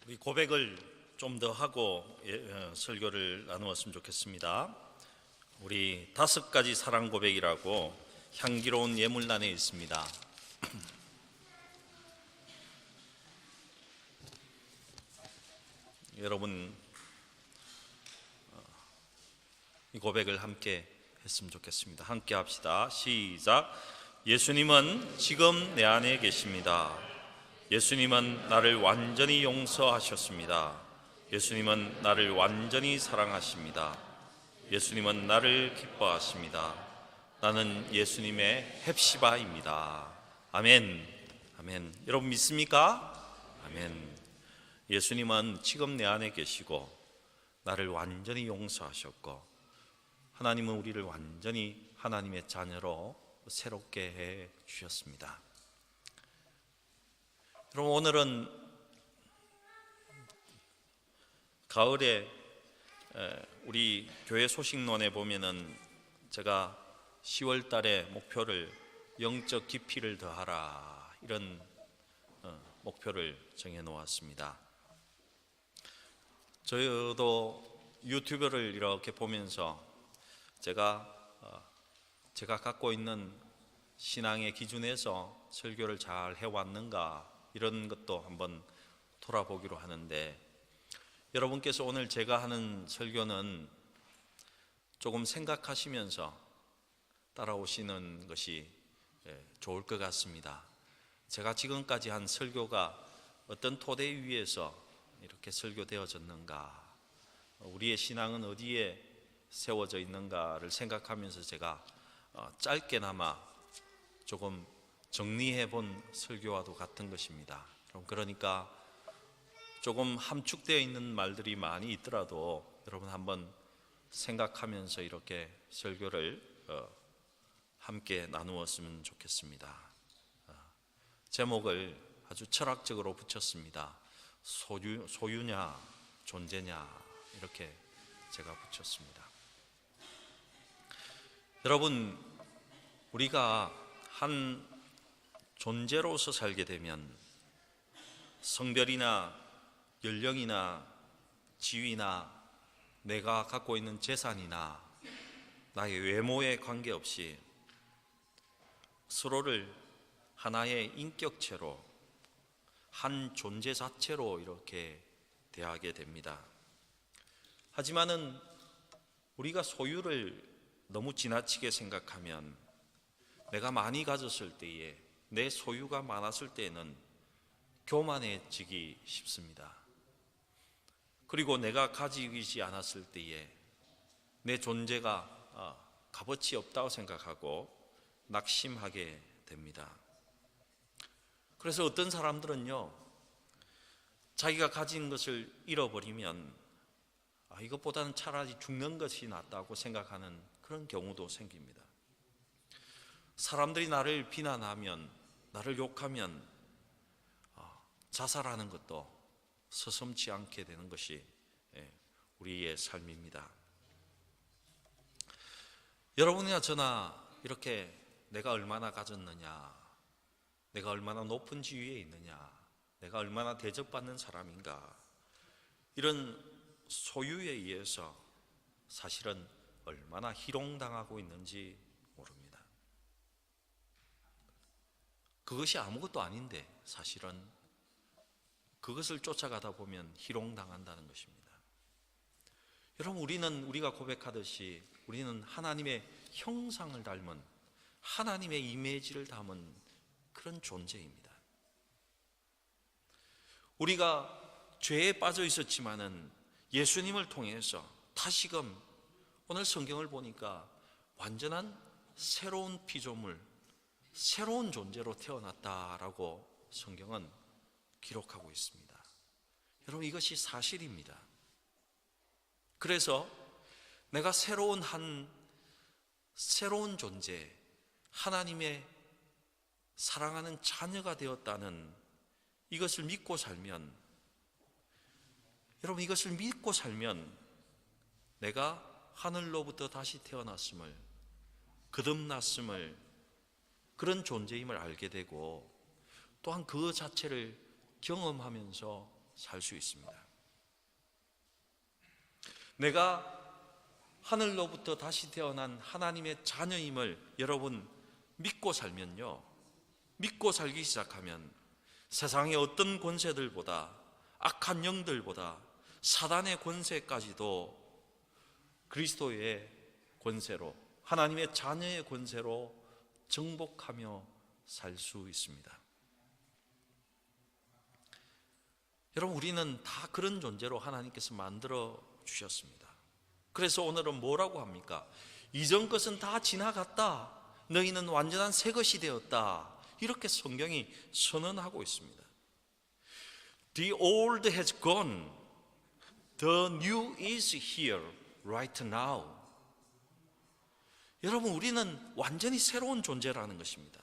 우리 고백을 좀 더 하고 설교를 나누었으면 좋겠습니다. 우리 5가지 사랑 고백이라고 향기로운 예물란에 있습니다. 여러분 이 고백을 함께 했으면 좋겠습니다. 함께 합시다. 시작. 예수님은 지금 내 안에 계십니다. 예수님은 나를 완전히 용서하셨습니다. 예수님은 나를 완전히 사랑하십니다. 예수님은 나를 기뻐하십니다. 나는 예수님의 헵시바입니다. 아멘. 아멘. 여러분 믿습니까? 아멘. 예수님은 지금 내 안에 계시고 나를 완전히 용서하셨고 하나님은 우리를 완전히 하나님의 자녀로 새롭게 해 주셨습니다. 여러분 오늘은 가을에 우리 교회 소식론에 보면은 제가 10월 달에 목표를 영적 깊이를 더하라 이런 목표를 정해 놓았습니다. 저도 유튜브를 이렇게 보면서 제가 갖고 있는 신앙의 기준에서 설교를 잘 해왔는가 이런 것도 한번 돌아보기로 하는데, 여러분께서 오늘 제가 하는 설교는 조금 생각하시면서 따라오시는 것이 좋을 것 같습니다. 제가 지금까지 한 설교가 어떤 토대 위에서 이렇게 설교되어졌는가, 우리의 신앙은 어디에 세워져 있는가를 생각하면서 제가 짧게나마 조금 정리해 본 설교와도 같은 것입니다. 그러니까 조금 함축되어 있는 말들이 많이 있더라도 여러분 한번 생각하면서 이렇게 설교를 함께 나누었으면 좋겠습니다. 제목을 아주 철학적으로 붙였습니다. 소유냐 존재냐 이렇게 제가 붙였습니다. 여러분 우리가 한 존재로서 살게 되면 성별이나 연령이나 지위나 내가 갖고 있는 재산이나 나의 외모에 관계없이 서로를 하나의 인격체로 한 존재 자체로 이렇게 대하게 됩니다. 하지만은 우리가 소유를 너무 지나치게 생각하면 내가 많이 가졌을 때에 내 소유가 많았을 때에는 교만해지기 쉽습니다. 그리고 내가 가지지 않았을 때에 내 존재가 값어치 없다고 생각하고 낙심하게 됩니다. 그래서 어떤 사람들은요, 자기가 가진 것을 잃어버리면 이것보다는 차라리 죽는 것이 낫다고 생각하는 그런 경우도 생깁니다. 사람들이 나를 비난하면, 나를 욕하면 자살하는 것도 서슴지 않게 되는 것이 우리의 삶입니다. 여러분이나 저나 이렇게 내가 얼마나 가졌느냐, 내가 얼마나 높은 지위에 있느냐, 내가 얼마나 대접받는 사람인가, 이런 소유에 의해서 사실은 얼마나 희롱당하고 있는지 모릅니다. 그것이 아무것도 아닌데 사실은 그것을 쫓아가다 보면 희롱당한다는 것입니다. 여러분 우리가 고백하듯이 우리는 하나님의 형상을 닮은, 하나님의 이미지를 담은 그런 존재입니다. 우리가 죄에 빠져 있었지만은 예수님을 통해서 다시금 오늘 성경을 보니까 완전한 새로운 피조물, 새로운 존재로 태어났다라고 성경은 기록하고 있습니다. 여러분 이것이 사실입니다. 그래서 내가 새로운 존재, 하나님의 사랑하는 자녀가 되었다는 이것을 믿고 살면, 여러분 이것을 믿고 살면 내가 하늘로부터 다시 태어났음을, 거듭났음을, 그런 존재임을 알게 되고 또한 그 자체를 경험하면서 살 수 있습니다. 내가 하늘로부터 다시 태어난 하나님의 자녀임을 여러분 믿고 살면요, 믿고 살기 시작하면 세상의 어떤 권세들보다, 악한 영들보다, 사단의 권세까지도 그리스도의 권세로, 하나님의 자녀의 권세로 정복하며 살 수 있습니다. 여러분, 우리는 다 그런 존재로 하나님께서 만들어 주셨습니다. 그래서 오늘은 뭐라고 합니까? 이전 것은 다 지나갔다, 너희는 완전한 새 것이 되었다, 이렇게 성경이 선언하고 있습니다. The old has gone, the new is here right now. 여러분, 우리는 완전히 새로운 존재라는 것입니다.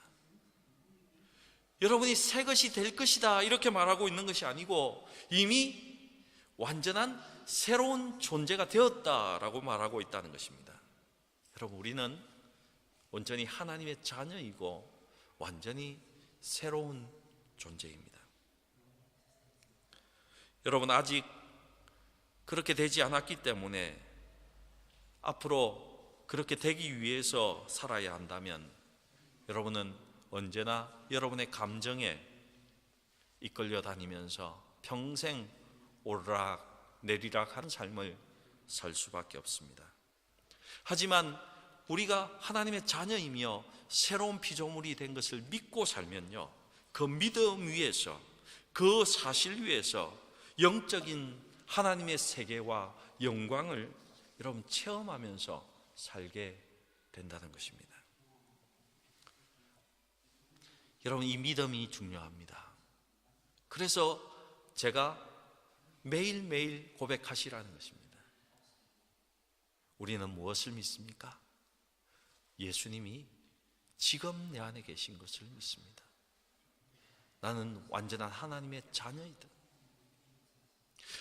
여러분이 새 것이 될 것이다 이렇게 말하고 있는 것이 아니고 이미 완전한 새로운 존재가 되었다라고 말하고 있다는 것입니다. 여러분, 우리는 온전히 하나님의 자녀이고 완전히 새로운 존재입니다. 여러분, 아직 그렇게 되지 않았기 때문에 앞으로 그렇게 되기 위해서 살아야 한다면 여러분은 언제나 여러분의 감정에 이끌려 다니면서 평생 오르락 내리락 하는 삶을 살 수밖에 없습니다. 하지만 우리가 하나님의 자녀이며 새로운 피조물이 된 것을 믿고 살면요, 그 믿음 위에서, 그 사실 위에서 영적인 하나님의 세계와 영광을 여러분 체험하면서 살게 된다는 것입니다. 여러분, 이 믿음이 중요합니다. 그래서 제가 매일매일 고백하시라는 것입니다. 우리는 무엇을 믿습니까? 예수님이 지금 내 안에 계신 것을 믿습니다. 나는 완전한 하나님의 자녀이다.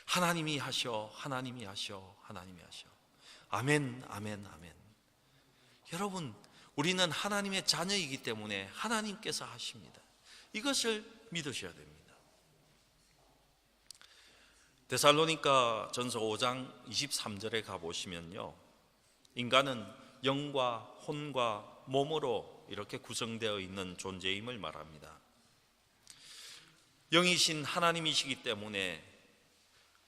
하나님이 하셔, 하나님이 하셔, 하나님이 하셔. 아멘, 아멘, 아멘. 여러분, 우리는 하나님의 자녀이기 때문에 하나님께서 하십니다. 이것을 믿으셔야 됩니다. 데살로니가 전서 5장 23절에 가보시면요, 인간은 영과 혼과 몸으로 이렇게 구성되어 있는 존재임을 말합니다. 영이신 하나님이시기 때문에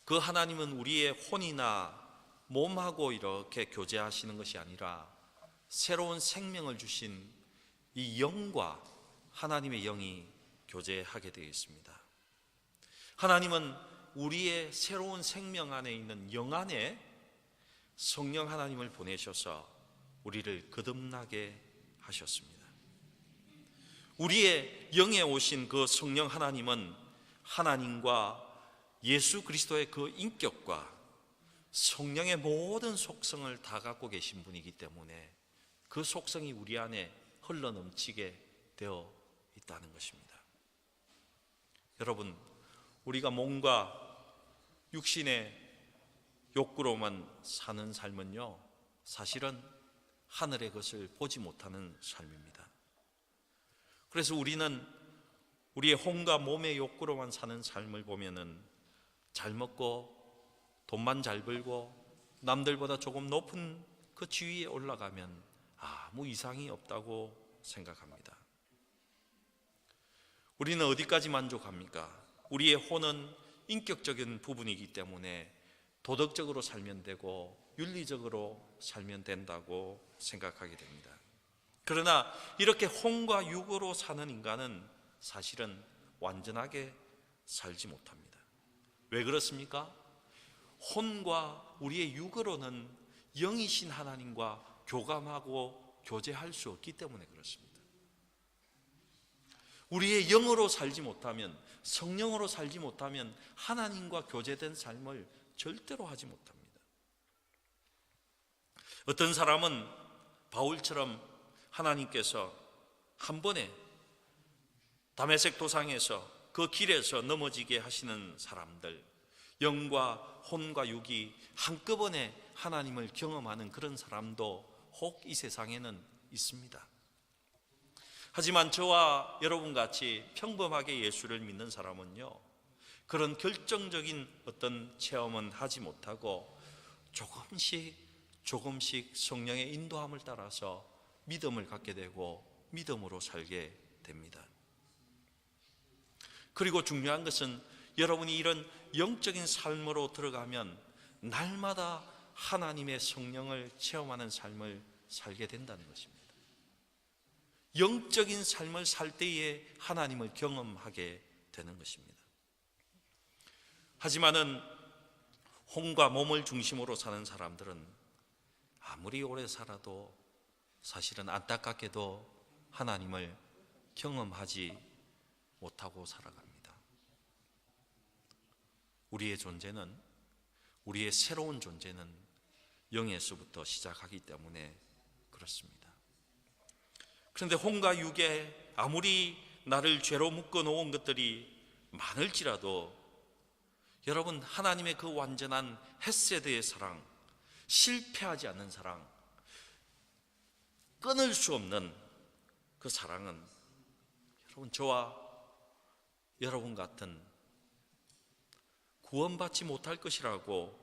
그 하나님은 우리의 혼이나 몸하고 이렇게 교제하시는 것이 아니라 새로운 생명을 주신 이 영과 하나님의 영이 교제하게 되어 있습니다. 하나님은 우리의 새로운 생명 안에 있는 영 안에 성령 하나님을 보내셔서 우리를 거듭나게 하셨습니다. 우리의 영에 오신 그 성령 하나님은 하나님과 예수 그리스도의 그 인격과 성령의 모든 속성을 다 갖고 계신 분이기 때문에 그 속성이 우리 안에 흘러넘치게 되어 있다는 것입니다. 여러분, 우리가 몸과 육신의 욕구로만 사는 삶은요, 사실은 하늘의 것을 보지 못하는 삶입니다. 그래서 우리는 우리의 혼과 몸의 욕구로만 사는 삶을 보면은 잘 먹고 돈만 잘 벌고 남들보다 조금 높은 그 지위에 올라가면 아무 이상이 없다고 생각합니다. 우리는 어디까지 만족합니까? 우리의 혼은 인격적인 부분이기 때문에 도덕적으로 살면 되고 윤리적으로 살면 된다고 생각하게 됩니다. 그러나 이렇게 혼과 육으로 사는 인간은 사실은 완전하게 살지 못합니다. 왜 그렇습니까? 혼과 우리의 육으로는 영이신 하나님과 교감하고 교제할 수 없기 때문에 그렇습니다. 우리의 영으로 살지 못하면, 성령으로 살지 못하면 하나님과 교제된 삶을 절대로 하지 못합니다. 어떤 사람은 바울처럼 하나님께서 한 번에 다메섹 도상에서 그 길에서 넘어지게 하시는 사람들, 영과 혼과 육이 한꺼번에 하나님을 경험하는 그런 사람도 혹 이 세상에는 있습니다. 하지만 저와 여러분 같이 평범하게 예수를 믿는 사람은요, 그런 결정적인 어떤 체험은 하지 못하고 조금씩 성령의 인도함을 따라서 믿음을 갖게 되고 믿음으로 살게 됩니다. 그리고 중요한 것은 여러분이 이런 영적인 삶으로 들어가면 날마다 하나님의 성령을 체험하는 삶을 살게 된다는 것입니다. 영적인 삶을 살 때에 하나님을 경험하게 되는 것입니다. 하지만은 혼과 몸을 중심으로 사는 사람들은 아무리 오래 살아도 사실은 안타깝게도 하나님을 경험하지 못하고 살아갑니다. 우리의 존재는, 우리의 새로운 존재는 영에서부터 시작하기 때문에 그렇습니다. 그런데 혼과 육에 아무리 나를 죄로 묶어 놓은 것들이 많을지라도 여러분, 하나님의 그 완전한 헤세드의 사랑, 실패하지 않는 사랑, 끊을 수 없는 그 사랑은 여러분, 저와 여러분 같은 구원받지 못할 것이라고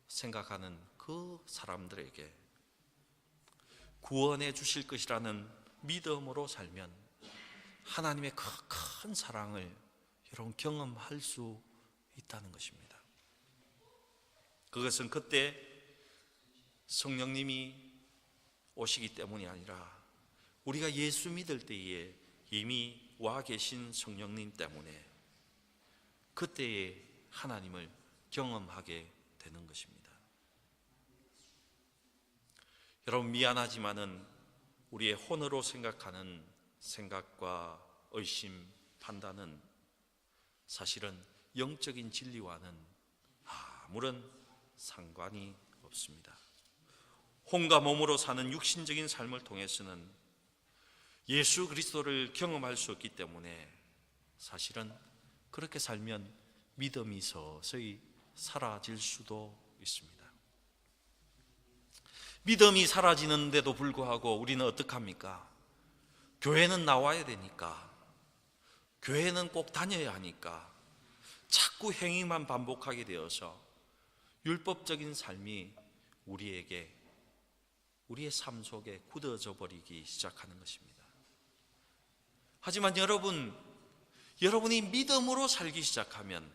생각하는 그 사람들에게 구원해 주실 것이라는 믿음으로 살면 하나님의 큰 사랑을 여러분 경험할 수 있다는 것입니다. 그것은 그때 성령님이 오시기 때문이 아니라 우리가 예수 믿을 때에 이미 와 계신 성령님 때문에 그때에 하나님을 경험하게 되는 것입니다. 여러분, 미안하지만은 우리의 혼으로 생각하는 생각과 의심, 판단은 사실은 영적인 진리와는 아무런 상관이 없습니다. 혼과 몸으로 사는 육신적인 삶을 통해서는 예수 그리스도를 경험할 수 없기 때문에 사실은 그렇게 살면 믿음이 서서히 사라질 수도 있습니다. 믿음이 사라지는데도 불구하고 우리는 어떡합니까? 교회는 나와야 되니까, 교회는 꼭 다녀야 하니까 자꾸 행위만 반복하게 되어서 율법적인 삶이 우리의 삶 속에 굳어져 버리기 시작하는 것입니다. 하지만 여러분이 믿음으로 살기 시작하면,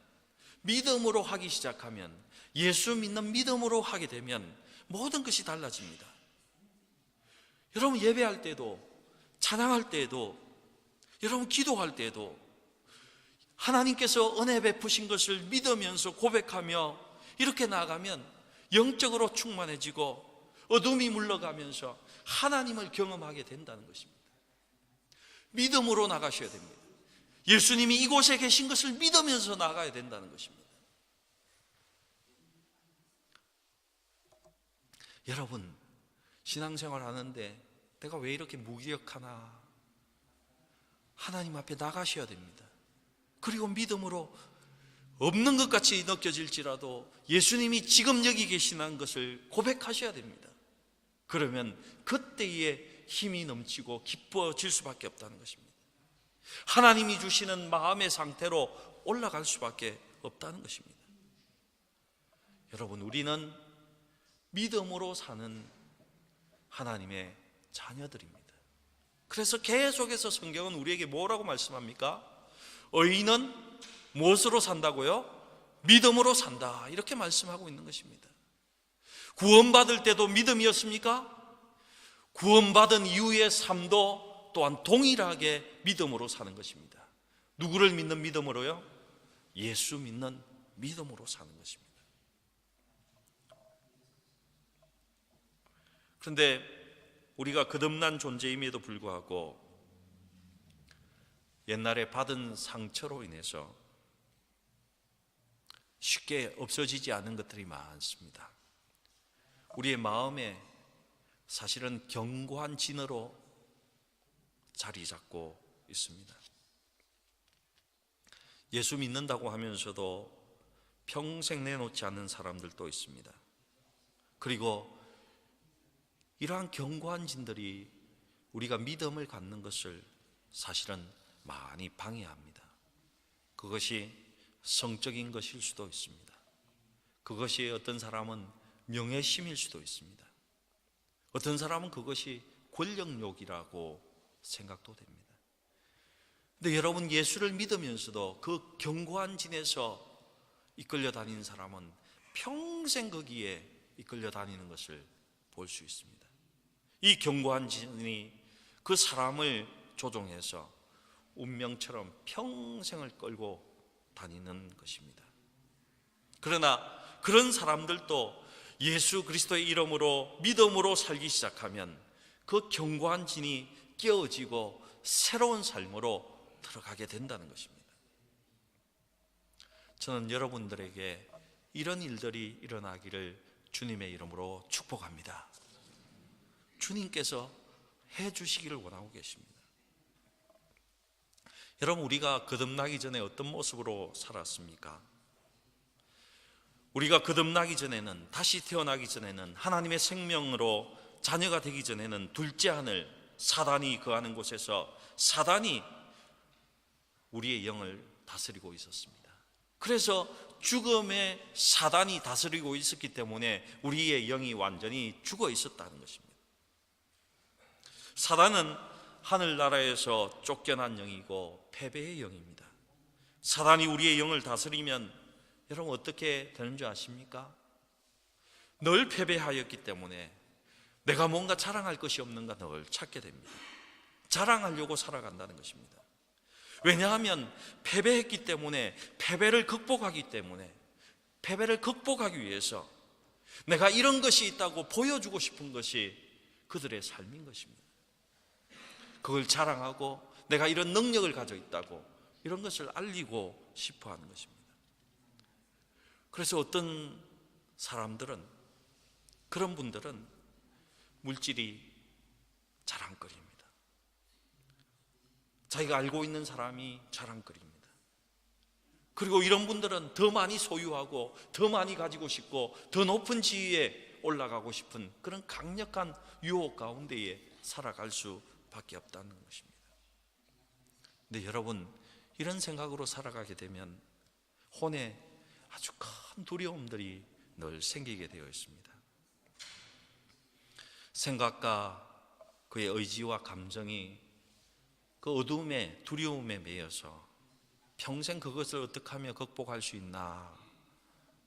믿음으로 하기 시작하면, 예수 믿는 믿음으로 하게 되면 모든 것이 달라집니다. 여러분, 예배할 때도, 찬양할 때에도, 여러분 기도할 때에도 하나님께서 은혜 베푸신 것을 믿으면서 고백하며 이렇게 나아가면 영적으로 충만해지고 어둠이 물러가면서 하나님을 경험하게 된다는 것입니다. 믿음으로 나가셔야 됩니다. 예수님이 이곳에 계신 것을 믿으면서 나가야 된다는 것입니다. 여러분, 신앙생활 하는데 내가 왜 이렇게 무기력하나? 하나님 앞에 나가셔야 됩니다. 그리고 믿음으로 없는 것 같이 느껴질지라도 예수님이 지금 여기 계시는 것을 고백하셔야 됩니다. 그러면 그때에 힘이 넘치고 기뻐질 수밖에 없다는 것입니다. 하나님이 주시는 마음의 상태로 올라갈 수밖에 없다는 것입니다. 여러분, 우리는 믿음으로 사는 하나님의 자녀들입니다. 그래서 계속해서 성경은 우리에게 뭐라고 말씀합니까? 의인은 무엇으로 산다고요? 믿음으로 산다, 이렇게 말씀하고 있는 것입니다. 구원받을 때도 믿음이었습니까? 구원받은 이후의 삶도 또한 동일하게 믿음으로 사는 것입니다. 누구를 믿는 믿음으로요? 예수 믿는 믿음으로 사는 것입니다. 그런데 우리가 거듭난 존재임에도 불구하고 옛날에 받은 상처로 인해서 쉽게 없어지지 않은 것들이 많습니다. 우리의 마음에 사실은 견고한 진으로 자리 잡고 있습니다. 예수 믿는다고 하면서도 평생 내놓지 않는 사람들도 있습니다. 그리고 이러한 견고한 진들이 우리가 믿음을 갖는 것을 사실은 많이 방해합니다. 그것이 성적인 것일 수도 있습니다. 그것이 어떤 사람은 명예심일 수도 있습니다. 어떤 사람은 그것이 권력욕이라고 생각도 됩니다. 근데 여러분, 예수를 믿으면서도 그 견고한 진에서 이끌려 다니는 사람은 평생 거기에 이끌려 다니는 것을 볼 수 있습니다. 이 견고한 진이 그 사람을 조종해서 운명처럼 평생을 끌고 다니는 것입니다. 그러나 그런 사람들도 예수 그리스도의 이름으로 믿음으로 살기 시작하면 그 견고한 진이 깨어지고 새로운 삶으로 들어가게 된다는 것입니다. 저는 여러분들에게 이런 일들이 일어나기를 주님의 이름으로 축복합니다. 주님께서 해주시기를 원하고 계십니다. 여러분, 우리가 거듭나기 전에 어떤 모습으로 살았습니까? 우리가 거듭나기 전에는, 다시 태어나기 전에는, 하나님의 생명으로 자녀가 되기 전에는 둘째 하늘, 사단이 거하는 곳에서 사단이 우리의 영을 다스리고 있었습니다. 그래서 죽음의 사단이 다스리고 있었기 때문에 우리의 영이 완전히 죽어 있었다는 것입니다. 사단은 하늘나라에서 쫓겨난 영이고 패배의 영입니다. 사단이 우리의 영을 다스리면 여러분 어떻게 되는 줄 아십니까? 늘 패배하였기 때문에 내가 뭔가 자랑할 것이 없는가 늘 찾게 됩니다. 자랑하려고 살아간다는 것입니다. 왜냐하면 패배했기 때문에, 패배를 극복하기 때문에, 패배를 극복하기 위해서 내가 이런 것이 있다고 보여주고 싶은 것이 그들의 삶인 것입니다. 그걸 자랑하고 내가 이런 능력을 가지고 있다고 이런 것을 알리고 싶어 하는 것입니다. 그래서 어떤 사람들은, 그런 분들은 물질이 자랑거리입니다. 자기가 알고 있는 사람이 자랑거리입니다. 그리고 이런 분들은 더 많이 소유하고 더 많이 가지고 싶고 더 높은 지위에 올라가고 싶은 그런 강력한 유혹 가운데에 살아갈 수밖에 없다는 것입니다. 근데 여러분, 이런 생각으로 살아가게 되면 혼에 아주 큰 두려움들이 늘 생기게 되어 있습니다. 생각과 그의 의지와 감정이 그 어두움에, 두려움에 매여서 평생 그것을 어떻게 하며 극복할 수 있나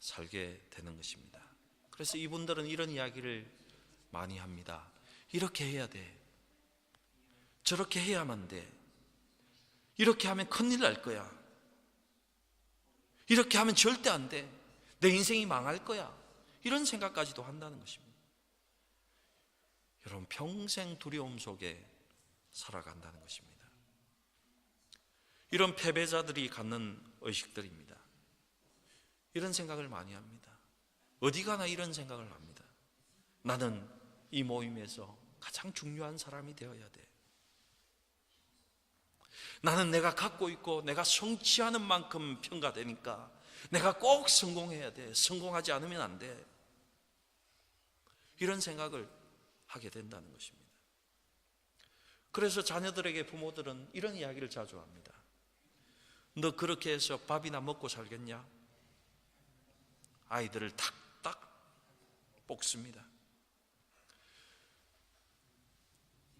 살게 되는 것입니다. 그래서 이분들은 이런 이야기를 많이 합니다. 이렇게 해야 돼, 저렇게 해야만 돼, 이렇게 하면 큰일 날 거야, 이렇게 하면 절대 안 돼, 내 인생이 망할 거야, 이런 생각까지도 한다는 것입니다. 여러분, 평생 두려움 속에 살아간다는 것입니다. 이런 패배자들이 갖는 의식들입니다. 이런 생각을 많이 합니다. 어디 가나 이런 생각을 합니다. 나는 이 모임에서 가장 중요한 사람이 되어야 돼. 나는 내가 갖고 있고 내가 성취하는 만큼 평가되니까 내가 꼭 성공해야 돼. 성공하지 않으면 안 돼. 이런 생각을 하게 된다는 것입니다. 그래서 자녀들에게 부모들은 이런 이야기를 자주 합니다. 너 그렇게 해서 밥이나 먹고 살겠냐? 아이들을 탁탁 볶습니다.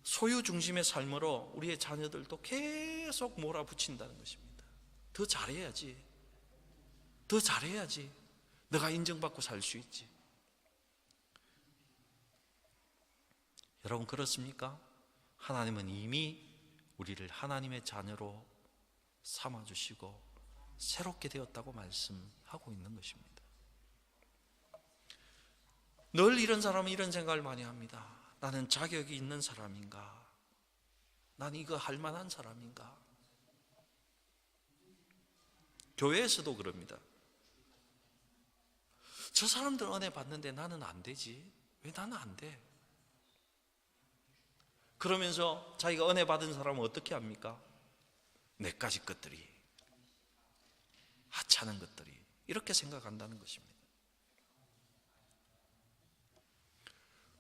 소유 중심의 삶으로 우리의 자녀들도 계속 몰아붙인다는 것입니다. 더 잘해야지, 더 잘해야지 너가 인정받고 살 수 있지. 여러분, 그렇습니까? 하나님은 이미 우리를 하나님의 자녀로 삼아주시고 새롭게 되었다고 말씀하고 있는 것입니다. 늘 이런 사람은 이런 생각을 많이 합니다. 나는 자격이 있는 사람인가? 난 이거 할 만한 사람인가? 교회에서도 그럽니다. 저 사람들 은혜 받는데 나는 안 되지. 왜 나는 안 돼? 그러면서 자기가 은혜 받은 사람은 어떻게 합니까? 내까지 것들이, 하찮은 것들이, 이렇게 생각한다는 것입니다.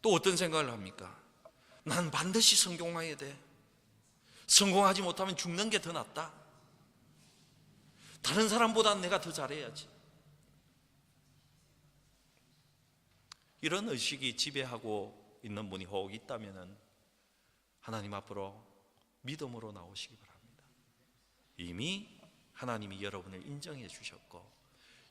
또 어떤 생각을 합니까? 난 반드시 성공해야 돼. 성공하지 못하면 죽는 게 더 낫다. 다른 사람보다 내가 더 잘해야지. 이런 의식이 지배하고 있는 분이 혹 있다면 하나님 앞으로 믿음으로 나오시기 바랍니다. 이미 하나님이 여러분을 인정해 주셨고,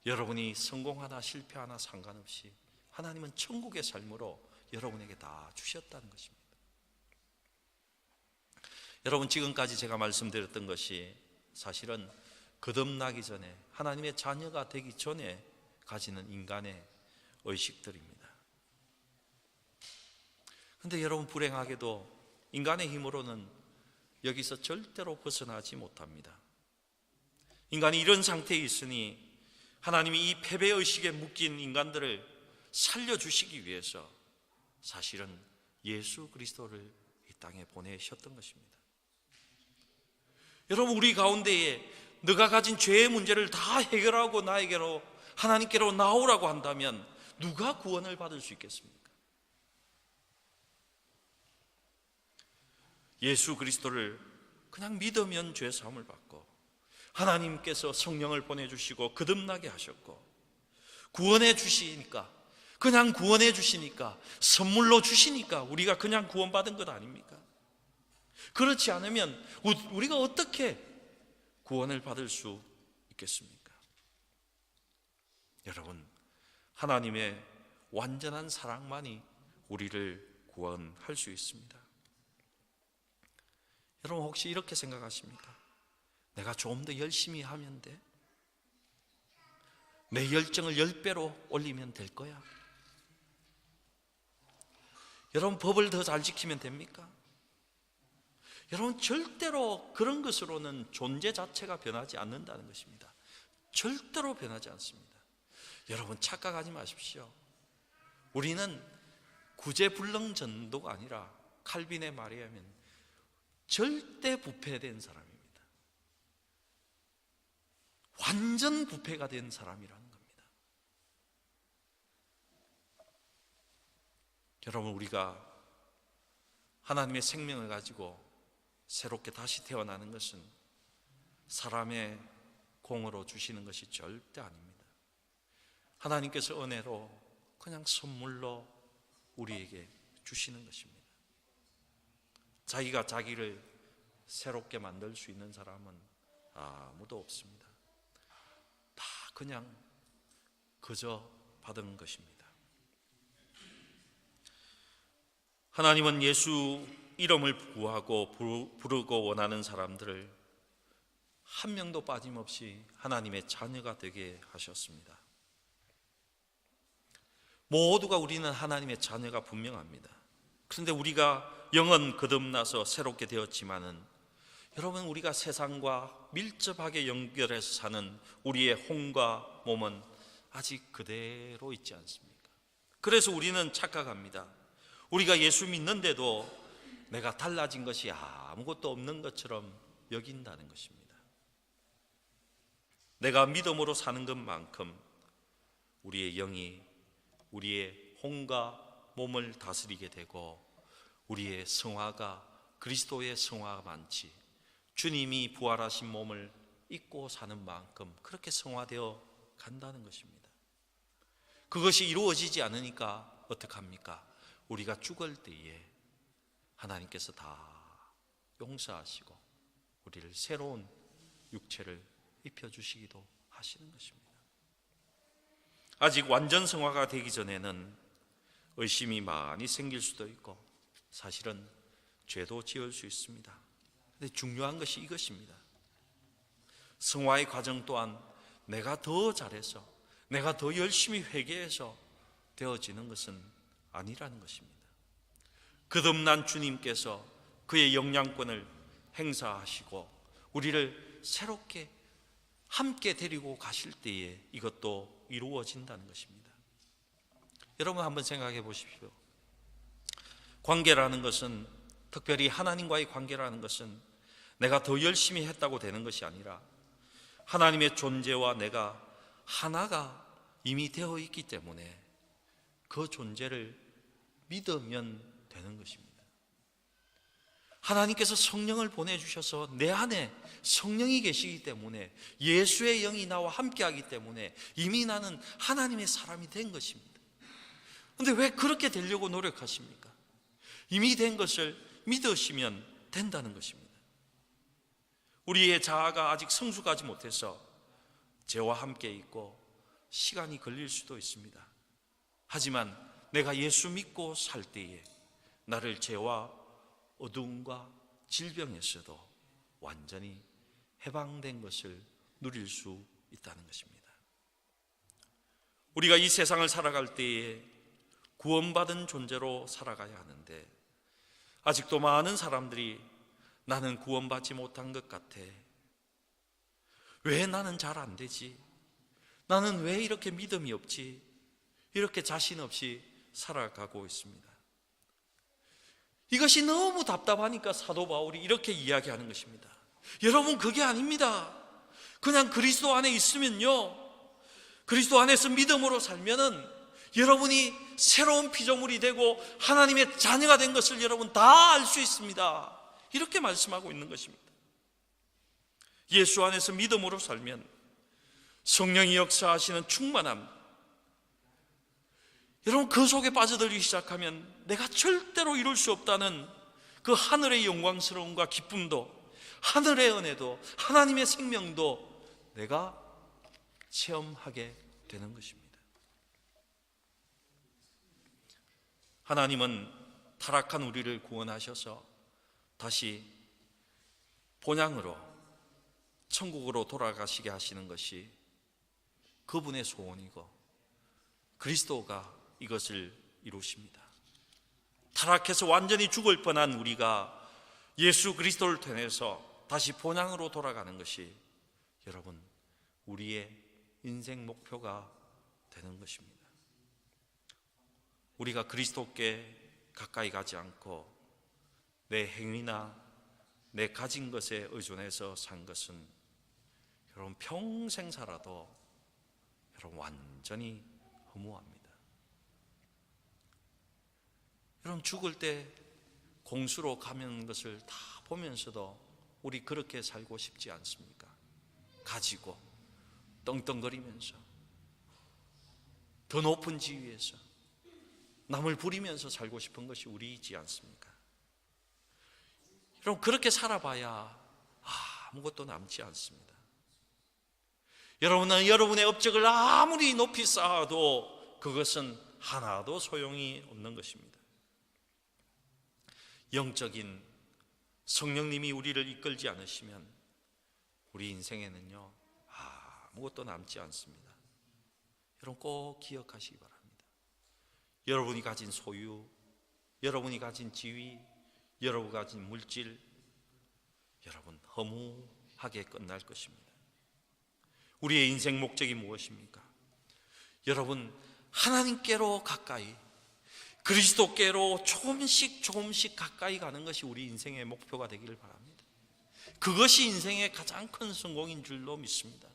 여러분이 성공하나 실패하나 상관없이 하나님은 천국의 삶으로 여러분에게 다 주셨다는 것입니다. 여러분, 지금까지 제가 말씀드렸던 것이 사실은 거듭나기 전에, 하나님의 자녀가 되기 전에 가지는 인간의 의식들입니다. 그런데 여러분, 불행하게도 인간의 힘으로는 여기서 절대로 벗어나지 못합니다. 인간이 이런 상태에 있으니 하나님이 이 패배의식에 묶인 인간들을 살려주시기 위해서 사실은 예수 그리스도를 이 땅에 보내셨던 것입니다. 여러분, 우리 가운데에 너가 가진 죄의 문제를 다 해결하고 나에게로, 하나님께로 나오라고 한다면 누가 구원을 받을 수 있겠습니까? 예수 그리스도를 그냥 믿으면 죄 사함을 받고, 하나님께서 성령을 보내주시고 거듭나게 하셨고, 구원해 주시니까, 그냥 구원해 주시니까, 선물로 주시니까 우리가 그냥 구원받은 것 아닙니까? 그렇지 않으면 우리가 어떻게 구원을 받을 수 있겠습니까? 여러분, 하나님의 완전한 사랑만이 우리를 구원할 수 있습니다. 여러분, 혹시 이렇게 생각하십니까? 내가 좀 더 열심히 하면 돼? 내 열정을 10배로 올리면 될 거야? 여러분, 법을 더 잘 지키면 됩니까? 여러분, 절대로 그런 것으로는 존재 자체가 변하지 않는다는 것입니다. 절대로 변하지 않습니다. 여러분, 착각하지 마십시오. 우리는 구제불능 정도가 아니라 칼빈의 말에 의하면 절대 부패된 사람입니다. 완전 부패가 된 사람이라는 겁니다. 여러분, 우리가 하나님의 생명을 가지고 새롭게 다시 태어나는 것은 사람의 공으로 주시는 것이 절대 아닙니다. 하나님께서 은혜로 그냥 선물로 우리에게 주시는 것입니다. 자기가 자기를 새롭게 만들 수 있는 사람은 아무도 없습니다. 다 그냥 그저 받은 것입니다. 하나님은 예수 이름을 구하고 부르고 원하는 사람들을 한 명도 빠짐없이 하나님의 자녀가 되게 하셨습니다. 모두가 우리는 하나님의 자녀가 분명합니다. 그런데 우리가 영은 거듭나서 새롭게 되었지만은, 여러분, 우리가 세상과 밀접하게 연결해서 사는 우리의 혼과 몸은 아직 그대로 있지 않습니까? 그래서 우리는 착각합니다. 우리가 예수 믿는데도 내가 달라진 것이 아무것도 없는 것처럼 여긴다는 것입니다. 내가 믿음으로 사는 것만큼 우리의 영이 우리의 혼과 몸을 다스리게 되고, 우리의 성화가 그리스도의 성화가 많지, 주님이 부활하신 몸을 입고 사는 만큼 그렇게 성화되어 간다는 것입니다. 그것이 이루어지지 않으니까 어떡합니까? 우리가 죽을 때에 하나님께서 다 용서하시고 우리를 새로운 육체를 입혀주시기도 하시는 것입니다. 아직 완전 성화가 되기 전에는 의심이 많이 생길 수도 있고, 사실은 죄도 지을 수 있습니다. 그런데 중요한 것이 이것입니다. 성화의 과정 또한 내가 더 잘해서, 내가 더 열심히 회개해서 되어지는 것은 아니라는 것입니다. 거듭난 주님께서 그의 영향권을 행사하시고 우리를 새롭게 함께 데리고 가실 때에 이것도 이루어진다는 것입니다. 여러분, 한번 생각해 보십시오. 관계라는 것은, 특별히 하나님과의 관계라는 것은 내가 더 열심히 했다고 되는 것이 아니라 하나님의 존재와 내가 하나가 이미 되어 있기 때문에 그 존재를 믿으면 되는 것입니다. 하나님께서 성령을 보내주셔서 내 안에 성령이 계시기 때문에, 예수의 영이 나와 함께하기 때문에 이미 나는 하나님의 사람이 된 것입니다. 그런데 왜 그렇게 되려고 노력하십니까? 이미 된 것을 믿으시면 된다는 것입니다. 우리의 자아가 아직 성숙하지 못해서 죄와 함께 있고 시간이 걸릴 수도 있습니다. 하지만 내가 예수 믿고 살 때에 나를 죄와 어두움과 질병에서도 완전히 해방된 것을 누릴 수 있다는 것입니다. 우리가 이 세상을 살아갈 때에 구원받은 존재로 살아가야 하는데, 아직도 많은 사람들이 나는 구원받지 못한 것 같아, 왜 나는 잘 안 되지, 나는 왜 이렇게 믿음이 없지, 이렇게 자신 없이 살아가고 있습니다. 이것이 너무 답답하니까 사도 바울이 이렇게 이야기하는 것입니다. 여러분, 그게 아닙니다. 그냥 그리스도 안에 있으면요, 그리스도 안에서 믿음으로 살면은 여러분이 새로운 피조물이 되고 하나님의 자녀가 된 것을 여러분 다 알 수 있습니다. 이렇게 말씀하고 있는 것입니다. 예수 안에서 믿음으로 살면 성령이 역사하시는 충만함, 여러분 그 속에 빠져들기 시작하면 내가 절대로 이룰 수 없다는 그 하늘의 영광스러움과 기쁨도, 하늘의 은혜도, 하나님의 생명도 내가 체험하게 되는 것입니다. 하나님은 타락한 우리를 구원하셔서 다시 본향으로 천국으로 돌아가시게 하시는 것이 그분의 소원이고, 그리스도가 이것을 이루십니다. 타락해서 완전히 죽을 뻔한 우리가 예수 그리스도를 통해서 다시 본향으로 돌아가는 것이 여러분 우리의 인생 목표가 되는 것입니다. 우리가 그리스도께 가까이 가지 않고 내 행위나 내 가진 것에 의존해서 산 것은 여러분 평생 살아도 여러분 완전히 허무합니다. 여러분 죽을 때 공수로 가는 것을 다 보면서도 우리 그렇게 살고 싶지 않습니까? 가지고 떵떵거리면서 더 높은 지위에서 남을 부리면서 살고 싶은 것이 우리이지 않습니까? 여러분 그렇게 살아봐야 아무것도 남지 않습니다. 여러분은 여러분의 업적을 아무리 높이 쌓아도 그것은 하나도 소용이 없는 것입니다. 영적인 성령님이 우리를 이끌지 않으시면 우리 인생에는요 아무것도 남지 않습니다. 여러분 꼭 기억하시기 바랍니다. 여러분이 가진 소유, 여러분이 가진 지위, 여러분이 가진 물질, 여러분 허무하게 끝날 것입니다. 우리의 인생 목적이 무엇입니까? 여러분 하나님께로 가까이, 그리스도께로 조금씩 가까이 가는 것이 우리 인생의 목표가 되기를 바랍니다. 그것이 인생의 가장 큰 성공인 줄로 믿습니다.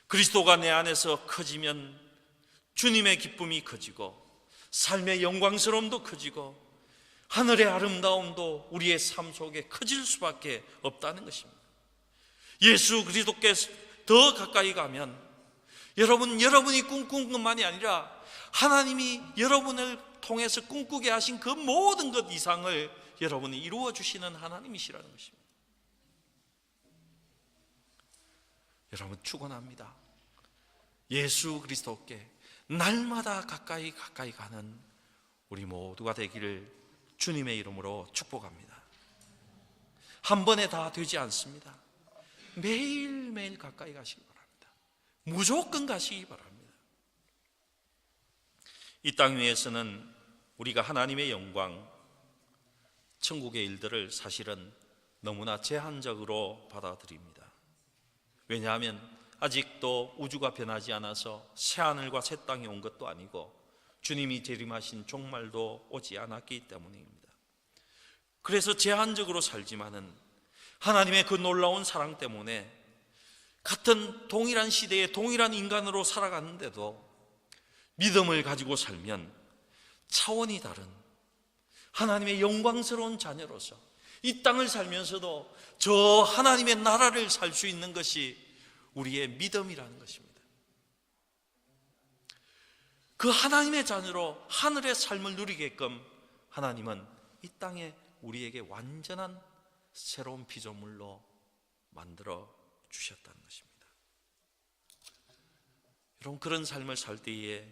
그리스도가 내 안에서 커지면 주님의 기쁨이 커지고 삶의 영광스러움도 커지고 하늘의 아름다움도 우리의 삶 속에 커질 수밖에 없다는 것입니다. 예수 그리스도께 더 가까이 가면 여러분이 꿈꾸는 것만이 아니라 하나님이 여러분을 통해서 꿈꾸게 하신 그 모든 것 이상을 여러분이 이루어 주시는 하나님이시라는 것입니다. 여러분 축원합니다. 예수 그리스도께 날마다 가까이 가는 우리 모두가 되기를 주님의 이름으로 축복합니다. 한 번에 다 되지 않습니다. 매일매일 가까이 가시기 바랍니다. 무조건 가시기 바랍니다. 이 땅 위에서는 우리가 하나님의 영광, 천국의 일들을 사실은 너무나 제한적으로 받아들입니다. 왜냐하면 아직도 우주가 변하지 않아서 새하늘과 새 땅이 온 것도 아니고 주님이 재림하신 종말도 오지 않았기 때문입니다. 그래서 제한적으로 살지만은 하나님의 그 놀라운 사랑 때문에 같은 동일한 시대에 동일한 인간으로 살아가는데도 믿음을 가지고 살면 차원이 다른 하나님의 영광스러운 자녀로서 이 땅을 살면서도 저 하나님의 나라를 살 수 있는 것이 우리의 믿음이라는 것입니다. 그 하나님의 자녀로 하늘의 삶을 누리게끔 하나님은 이 땅에 우리에게 완전한 새로운 피조물로 만들어 주셨다는 것입니다. 여러분, 그런 삶을 살 때에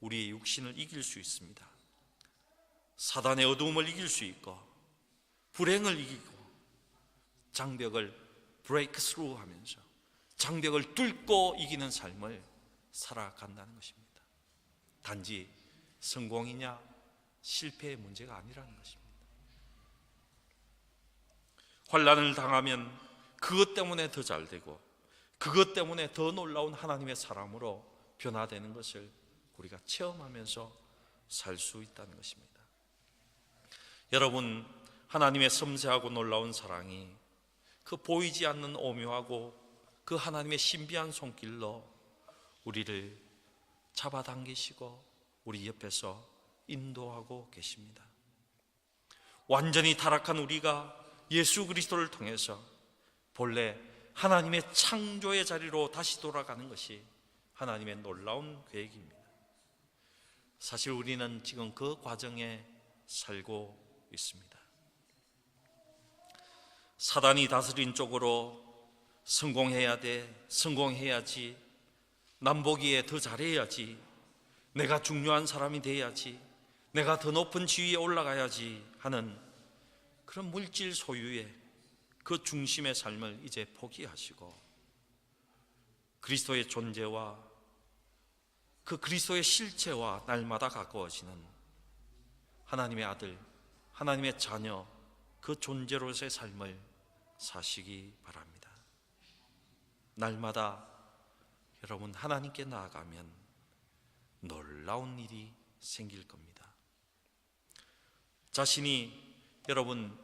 우리의 육신을 이길 수 있습니다. 사단의 어두움을 이길 수 있고 불행을 이기고 장벽을 브레이크 스루 하면서 장벽을 뚫고 이기는 삶을 살아간다는 것입니다. 단지 성공이냐 실패의 문제가 아니라는 것입니다. 환난을 당하면 그것 때문에 더 잘되고 그것 때문에 더 놀라운 하나님의 사람으로 변화되는 것을 우리가 체험하면서 살 수 있다는 것입니다. 여러분, 하나님의 섬세하고 놀라운 사랑이 그 보이지 않는 오묘하고 그 하나님의 신비한 손길로 우리를 잡아당기시고 우리 옆에서 인도하고 계십니다. 완전히 타락한 우리가 예수 그리스도를 통해서 본래 하나님의 창조의 자리로 다시 돌아가는 것이 하나님의 놀라운 계획입니다. 사실 우리는 지금 그 과정에 살고 있습니다. 사단이 다스린 쪽으로 성공해야 돼, 성공해야지, 남보기에 더 잘해야지, 내가 중요한 사람이 돼야지, 내가 더 높은 지위에 올라가야지 하는 그런 물질 소유의 그 중심의 삶을 이제 포기하시고 그리스도의 존재와 그 그리스도의 실체와 날마다 가까워지는 하나님의 아들, 하나님의 자녀, 그 존재로서의 삶을 사시기 바랍니다. 날마다 여러분 하나님께 나아가면 놀라운 일이 생길 겁니다. 자신이 여러분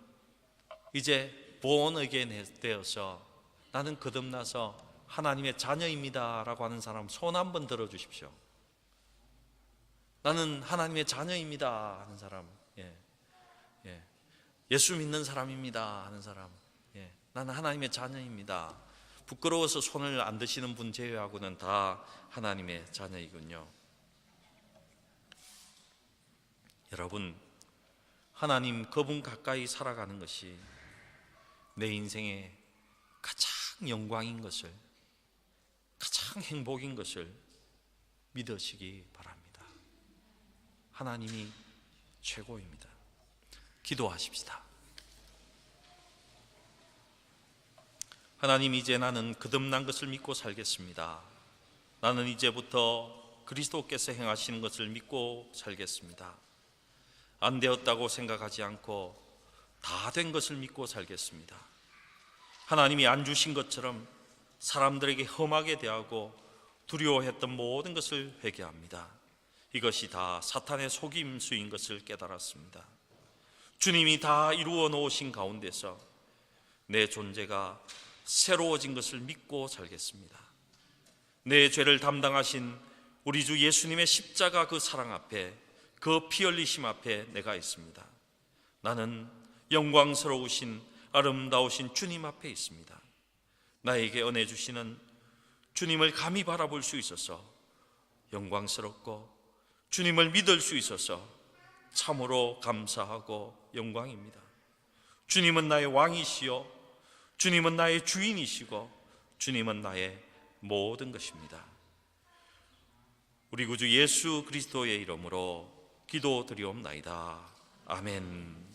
이제 born again 되어서 나는 거듭나서 하나님의 자녀입니다 라고 하는 사람 손 한번 들어주십시오. 나는 하나님의 자녀입니다 하는 사람, 예수 믿는 사람입니다 하는 사람, 나는 하나님의 자녀입니다. 부끄러워서 손을 안 드시는 분 제외하고는 다 하나님의 자녀이군요. 여러분, 하나님 그분 가까이 살아가는 것이 내 인생의 가장 영광인 것을, 가장 행복인 것을 믿으시기 바랍니다. 하나님이 최고입니다. 기도하십시다. 하나님, 이제 나는 거듭난 것을 믿고 살겠습니다. 나는 이제부터 그리스도께서 행하시는 것을 믿고 살겠습니다. 안 되었다고 생각하지 않고 다 된 것을 믿고 살겠습니다. 하나님이 안 주신 것처럼 사람들에게 험하게 대하고 두려워했던 모든 것을 회개합니다. 이것이 다 사탄의 속임수인 것을 깨달았습니다. 주님이 다 이루어 놓으신 가운데서 내 존재가 새로워진 것을 믿고 살겠습니다. 내 죄를 담당하신 우리 주 예수님의 십자가 그 사랑 앞에, 그 피 흘리심 앞에 내가 있습니다. 나는 영광스러우신 아름다우신 주님 앞에 있습니다. 나에게 은혜 주시는 주님을 감히 바라볼 수 있어서 영광스럽고 주님을 믿을 수 있어서 참으로 감사하고 영광입니다. 주님은 나의 왕이시요, 주님은 나의 주인이시고 주님은 나의 모든 것입니다. 우리 구주 예수 그리스도의 이름으로 기도드리옵나이다. 아멘.